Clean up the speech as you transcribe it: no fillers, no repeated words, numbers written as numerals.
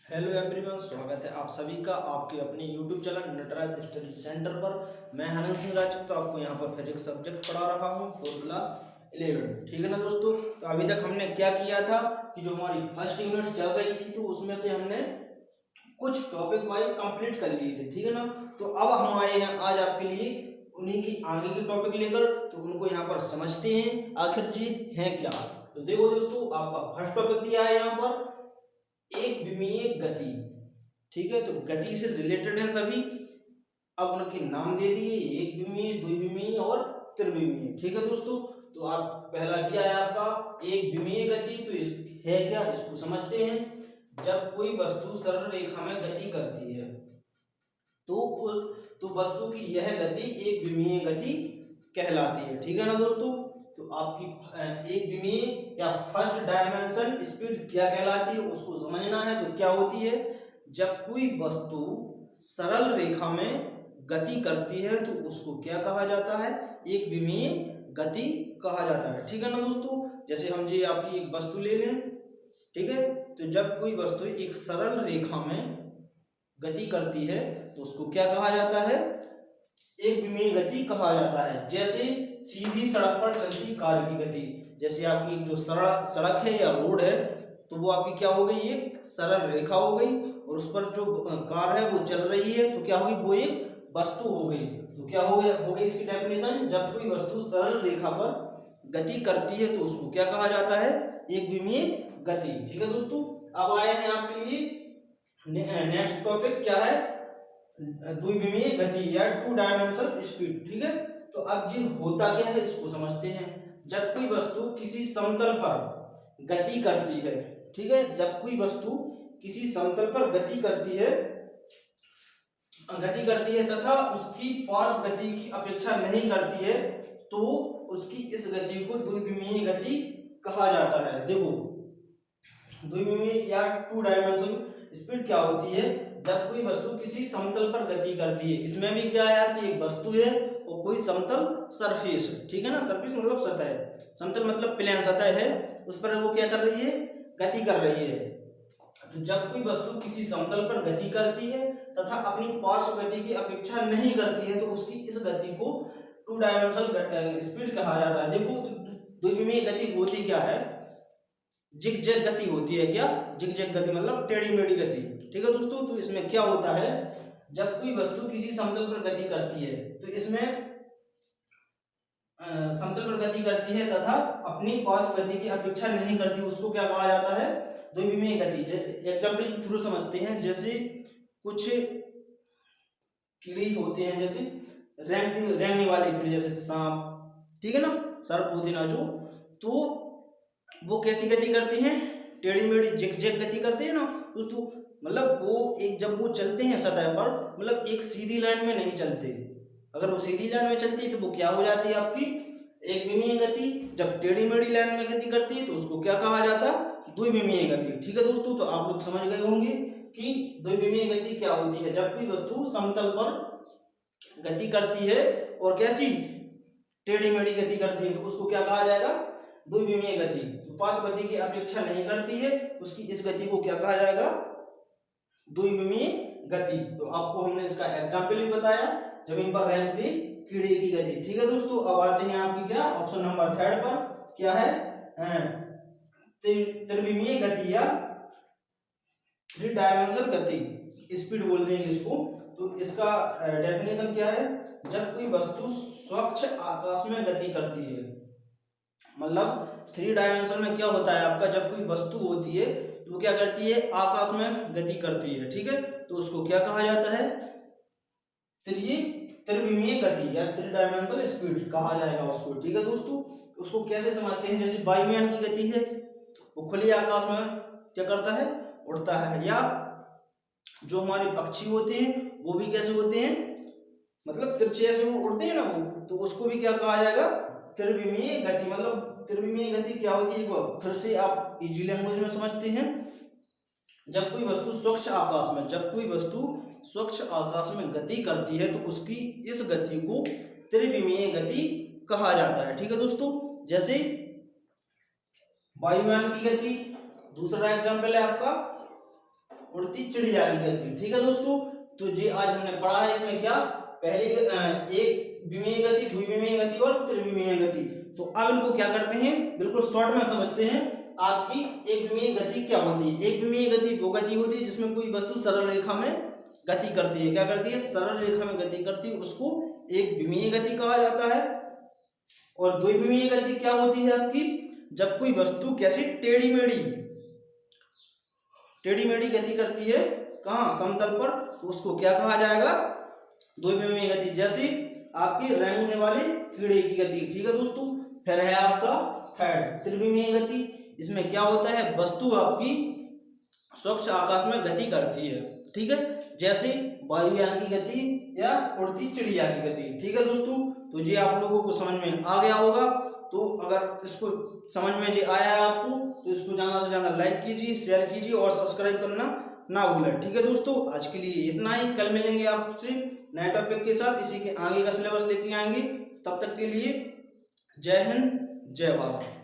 Hello everyone, स्वागत है आप सभी का आपके अपने YouTube channel Nataraj study centre पर। मैं हनन सिंह राजपूत तो आपको यहाँ पर फिजिक्स सब्जेक्ट पढ़ा रहा हूँ 4 क्लास 11। ठीक है ना दोस्तों। तो अभी तक हमने क्या किया था कि जो हमारी फर्स्ट यूनिट चल रही थी तो उसमें से हमने कुछ टॉपिक वाइज कंप्लीट कर लिए थे। ठीक है ना। तो अब हम आए हैं आज आपके लिए उन्हीं की आगे की टॉपिक लेकर, तो उनको यहाँ पर समझते हैं आखिर जी हैं क्या। तो देखो दोस्तों, आपका फर्स्ट टॉपिक दिया है यहाँ पर एक विमीय गति। ठीक है, तो गति से रिलेटेड है सभी। अब उनके नाम दे दिए, एक विमीय, द्विविमीय और त्रिविमीय। ठीक है दोस्तों। तो आप पहला दिया है आपका एक विमीय गति, तो इस है क्या इसको समझते हैं। जब कोई वस्तु सरल रेखा में गति करती है तो वस्तु की यह गति एक विमीय गति कहलाती है। ठीक है ना दोस्तों। तो आपकी एक विमीय या फर्स्ट डायमेंशन स्पीड क्या कहलाती है उसको समझना है। तो क्या होती है, जब कोई वस्तु सरल रेखा में गति करती है तो उसको क्या कहा जाता है, एक विमीय गति कहा जाता है। ठीक है ना दोस्तों। जैसे हम जी आपकी एक वस्तु ले लें, ठीक है। तो जब कोई वस्तु एक सरल रेखा में गति करती है तो उसको क्या कहा जाता है, एक विमीय गति कहा जाता है। जैसे सीधी सड़क पर चलती कार की गति, जैसे आपकी जो सड़क है या रोड है तो वो आपकी क्या हो गई, एक सरल रेखा हो गई, और उस पर जो कार है वो चल रही है तो क्या होगी, वो एक वस्तु हो गई। तो क्या हो गई इसकी डेफिनेशन, जब कोई वस्तु सरल रेखा पर गति करती है तो उसको क्या कहा जाता है, एक विमीय गति। ठीक है दोस्तों। अब आए हैं आपके लिए नेक्स्ट टॉपिक क्या है, द्विविमीय गति या टू डायमेंशनल स्पीड। ठीक है। तो अब जी होता क्या है इसको समझते हैं। जब कोई वस्तु किसी समतल पर गति करती है, ठीक है, जब कोई वस्तु किसी समतल पर गति करती है तथा उसकी पार्श्व गति की अपेक्षा नहीं करती है तो उसकी इस गति को द्विविमीय गति कहा जाता है। देखो, द्विविमीय या टू डायमेंशनल स्पीड क्या होती है, जब कोई वस्तु किसी समतल पर गति करती है। इसमें भी क्या है कि एक वस्तु है और कोई समतल सरफेस, ठीक है ना, सरफेस मतलब सतह, समतल मतलब प्लेन सतह है, उस पर वो क्या कर रही है, गति कर रही है। तो जब कोई वस्तु किसी समतल पर गति करती है तथा अपनी पार्श्व गति की अपेक्षा नहीं करती है तो उसकी इस गति को टू डायमेंशनल स्पीड कहा जाता है। देखो, द्विविमीय गति होती क्या है, जिगजैग गति होती है। क्या जिगजैग गति मतलब टेढ़ी मेढ़ी गति। ठीक है दोस्तों। तो इसमें क्या होता है, जब कोई वस्तु किसी समतल पर गति करती है तो इसमें समतल पर गति करती है तथा अपनी पार्श्व गति की अपेक्षा नहीं करती, उसको क्या कहा जाता है, द्विविमीय गति। एग्जाम्पल के थ्रू समझते हैं। जैसे कुछ कीड़े होते हैं, जैसे रेंगने वाली कीड़े, जैसे सांप, ठीक है ना, सर्प होती ना जो, तो वो कैसी गति करती हैं, टेढ़ी मेढ़ी जिगजैग गति करते हैं ना दोस्तों। मतलब वो एक जब वो चलते हैं सतह पर, मतलब एक सीधी लाइन में नहीं चलते। अगर वो सीधी लाइन में चलती है तो वो क्या हो जाती है, आपकी एक विमीय गति। जब टेढ़ी मेढ़ी लाइन में गति करती है तो उसको क्या कहा जाता है, द्विविमीय गति। ठीक है दोस्तों। तो आप लोग समझ गए होंगे कि द्विविमीय गति क्या होती है, जब कोई वस्तु समतल पर गति करती है और कैसी, टेढ़ी मेढ़ी गति करती है तो उसको क्या कहा जाएगा, द्विविमीय गति। तो पार्श्व गति की अपेक्षा नहीं करती है, उसकी इस गति को क्या कहा जाएगा, द्विविमीय गति। तो आपको हमने इसका एग्जाम्पल भी बताया, जमीन पर रेंगती कीड़े की गति। ठीक है दोस्तों। अब आते हैं आपकी क्या, ऑप्शन नंबर 3 पर, क्या है, त्रिविमीय गति या थ्री डायमेंशनल गति, स्पीड बोलते हैं इसको। तो इसका डेफिनेशन क्या है, जब कोई वस्तु स्वच्छ आकाश में गति करती है, मतलब 3 डायमेंशन में क्या होता है आपका, जब कोई वस्तु होती है तो वो क्या करती है, आकाश में गति करती है। ठीक है। तो उसको क्या कहा जाता है, त्रिविमीय गति या 3 डायमेंशनल स्पीड कहा जाएगा उसको। ठीक है दोस्तों। उसको कैसे समझते हैं, जैसे वायुयान की गति है, वो खुले आकाश में क्या करता है, उड़ता है। या जो हमारे पक्षी होते हैं वो भी कैसे होते हैं, मतलब तिरछे से वो उड़ते हैं ना वो, तो उसको भी क्या कहा जाएगा, त्रिविमीय गति। मतलब त्रिविमीय गति क्या होती है, एक बार फिर से आप इजी लैंग्वेज में समझते हैं। जब कोई वस्तु स्वच्छ आकाश में गति करती है तो उसकी इस गति को त्रिविमीय गति कहा जाता है। ठीक है दोस्तों। जैसे वायुयान की गति, दूसरा एग्जाम्पल है आपका उड़ती चिड़िया की गति। ठीक है दोस्तों, तो ये आज हमने पढ़ा है। इसमें क्या पहले एक विमीय गति, द्विविमीय गति और त्रिविमीय गति। तो अब इनको क्या करते हैं, बिल्कुल शॉर्ट में समझते हैं। आपकी एक विमीय गति क्या होती है? एक विमीय गति वो गति होती है जिसमें कोई वस्तु सरल रेखा में गति करती है। क्या करती है? सरल रेखा में गति करती है, उसको एक विमीय गति कहा जाता है। और द्विविमीय गति क्या होती है आपकी? जब कोई वस्तु कैसी टेढ़ी मेढ़ी गति करती है, कहाँ? समतल पर, तो उसको क्या कहा जाएगा? द्विविमीय गति। जैसे आपकी रेंगने वाले कीड़े की गति। ठीक है दोस्तों, फिर है आपका थर्ड त्रिविमीय गति। इसमें क्या होता है? वस्तु आपकी स्वच्छ आकाश में गति करती है। ठीक है, जैसे वायुयान की गति या उड़ती चिड़िया की गति। ठीक है दोस्तों, तो ये आप लोगों को समझ में आ गया होगा। तो अगर इसको समझ में जे आया है आपको, तो इसको ज़्यादा से ज़्यादा लाइक कीजिए, शेयर कीजिए और सब्सक्राइब करना ना भूलें। ठीक है दोस्तों, आज के लिए इतना ही। कल मिलेंगे आपसे नए टॉपिक के साथ, इसी के आगे का सिलेबस लेके आएंगे। तब तक के लिए जय हिंद, जय भारत।